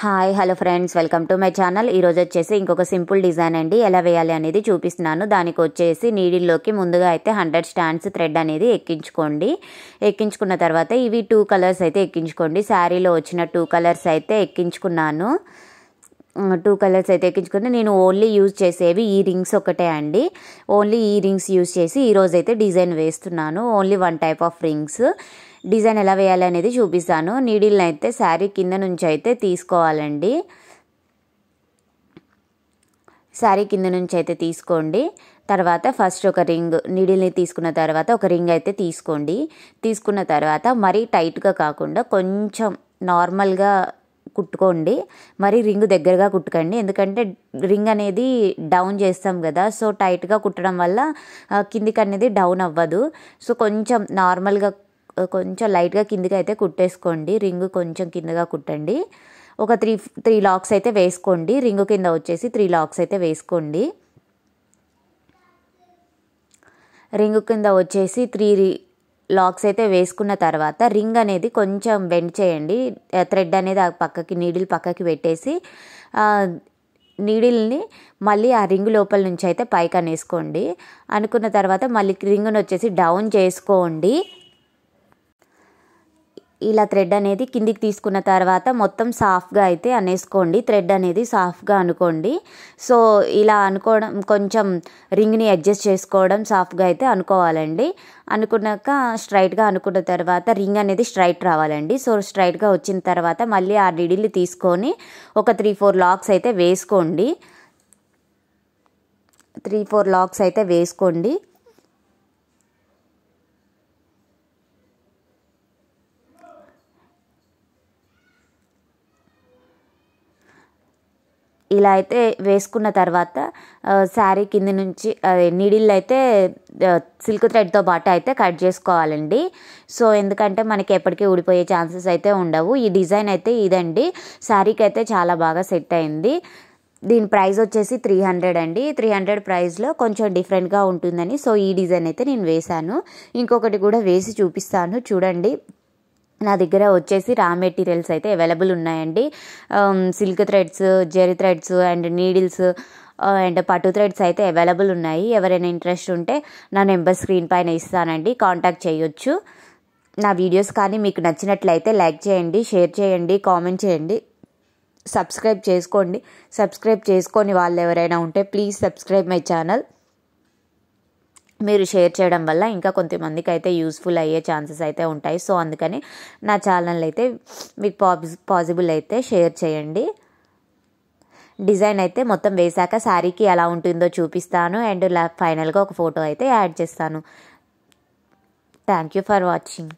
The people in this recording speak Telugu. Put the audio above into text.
Hi hello friends, welcome to my channel. ఈరోజు వచ్చేసి ఇంకొక సింపుల్ డిజైన్ అండి, ఎలా వేయాలి అనేది చూపిస్తున్నాను. దానికి వచ్చేసి నీడిల్లోకి ముందుగా అయితే 100 స్టాండ్స్ థ్రెడ్ అనేది ఎక్కించుకోండి. ఎక్కించుకున్న తర్వాత ఇవి 2 కలర్స్ అయితే ఎక్కించుకోండి. శారీలో వచ్చిన 2 కలర్స్ అయితే ఎక్కించుకున్నాను. 2 కలర్స్ అయితే ఎక్కించుకుని నేను ఓన్లీ యూజ్ చేసేవి ఈ రింగ్స్ ఒకటే అండి. ఓన్లీ ఈ రింగ్స్ యూజ్ చేసి ఈరోజు అయితే డిజైన్ వేస్తున్నాను. Only 1 type of rings. Design ఎలా వేయాలి అనేది చూపిస్తాను. నీడిల్ని అయితే శారీ కింద నుంచి అయితే తీసుకోవాలండి. శారీ కింద నుంచి అయితే తీసుకోండి. తర్వాత ఫస్ట్ ఒక రింగ్ నీడిల్ని తీసుకున్న తర్వాత ఒక రింగ్ అయితే తీసుకోండి. తీసుకున్న తర్వాత మరీ టైట్గా కాకుండా కొంచెం నార్మల్గా కుట్టుకోండి. మరి రింగ్ దగ్గరగా కుట్టుకండి, ఎందుకంటే రింగ్ అనేది డౌన్ చేస్తాం కదా. సో టైట్గా కుట్టడం వల్ల కిందికి అనేది డౌన్ అవ్వదు. సో కొంచెం నార్మల్గా కొంచెం లైట్గా కిందికి అయితే కుట్టేసుకోండి. రింగ్ కొంచెం కిందగా కుట్టండి. ఒక త్రీ లాక్స్ అయితే వేసుకోండి. రింగ్ కింద వచ్చేసి 3 లాక్స్ అయితే వేసుకోండి. రింగ్ కింద వచ్చేసి 3 లాక్స్ అయితే వేసుకున్న తర్వాత రింగ్ అనేది కొంచెం బెండ్ చేయండి. థ్రెడ్ అనేది ఆ పక్కకి నీడిల్ పక్కకి పెట్టేసి నీడిల్ని మళ్ళీ ఆ రింగ్ లోపల నుంచి అయితే పైకి అనేసుకోండి. అనుకున్న తర్వాత మళ్ళీ రింగ్ను వచ్చేసి డౌన్ చేసుకోండి. ఇలా థ్రెడ్ అనేది కిందికి తీసుకున్న తర్వాత మొత్తం సాఫ్ట్గా అయితే అనేసుకోండి. థ్రెడ్ అనేది సాఫ్ట్గా అనుకోండి. సో ఇలా అనుకోవడం కొంచెం రింగ్ని అడ్జస్ట్ చేసుకోవడం సాఫ్ట్గా అయితే అనుకోవాలండి. అనుకున్నాక స్ట్రైట్గా అనుకున్న తర్వాత రింగ్ అనేది స్ట్రైట్ రావాలండి. సో స్ట్రైట్గా వచ్చిన తర్వాత మళ్ళీ ఆ నీడిల్ని తీసుకొని ఒక 3-4 లాక్స్ అయితే వేసుకోండి. 3-4 లాక్స్ అయితే వేసుకోండి. ఇలా అయితే వేసుకున్న తర్వాత శారీ కింద నుంచి నీడిల్ అయితే సిల్క్ థ్రెడ్తో పాటు అయితే కట్ చేసుకోవాలండి. సో ఎందుకంటే మనకి ఎప్పటికీ ఊడిపోయే ఛాన్సెస్ అయితే ఉండవు. ఈ డిజైన్ అయితే ఇదండి. శారీకి అయితే చాలా బాగా సెట్ అయింది. దీని ప్రైస్ వచ్చేసి 300 అండి. 300 ప్రైస్లో కొంచెం డిఫరెంట్గా ఉంటుందని సో ఈ డిజైన్ అయితే నేను వేశాను. ఇంకొకటి కూడా వేసి చూపిస్తాను చూడండి. నా దగ్గర వచ్చేసి రా మెటీరియల్స్ అయితే అవైలబుల్ ఉన్నాయండి. Silk threads, zari threads and needles and పట్టు థ్రెడ్స్ అయితే అవైలబుల్ ఉన్నాయి. ఎవరైనా ఇంట్రెస్ట్ ఉంటే నా నెంబర్ స్క్రీన్ పైన ఇస్తానండి, కాంటాక్ట్ చేయొచ్చు. నా వీడియోస్ కానీ మీకు నచ్చినట్లయితే లైక్ చేయండి, షేర్ చేయండి, కామెంట్ చేయండి, సబ్స్క్రైబ్ చేసుకోండి. సబ్స్క్రైబ్ చేసుకొని వాళ్ళు ఎవరైనా ఉంటే ప్లీజ్ సబ్స్క్రైబ్ మై ఛానల్. మీరు షేర్ చేయడం వల్ల ఇంకా కొంతమందికి అయితే యూస్ఫుల్ అయ్యే ఛాన్సెస్ అయితే ఉంటాయి. సో అందుకని నా ఛానల్ అయితే మీకు పాసిబుల్ అయితే షేర్ చేయండి. డిజైన్ అయితే మొత్తం వేశాక శారీకి ఎలా ఉంటుందో చూపిస్తాను అండ్ ఫైనల్గా ఒక ఫోటో అయితే యాడ్ చేస్తాను. Thank you for watching.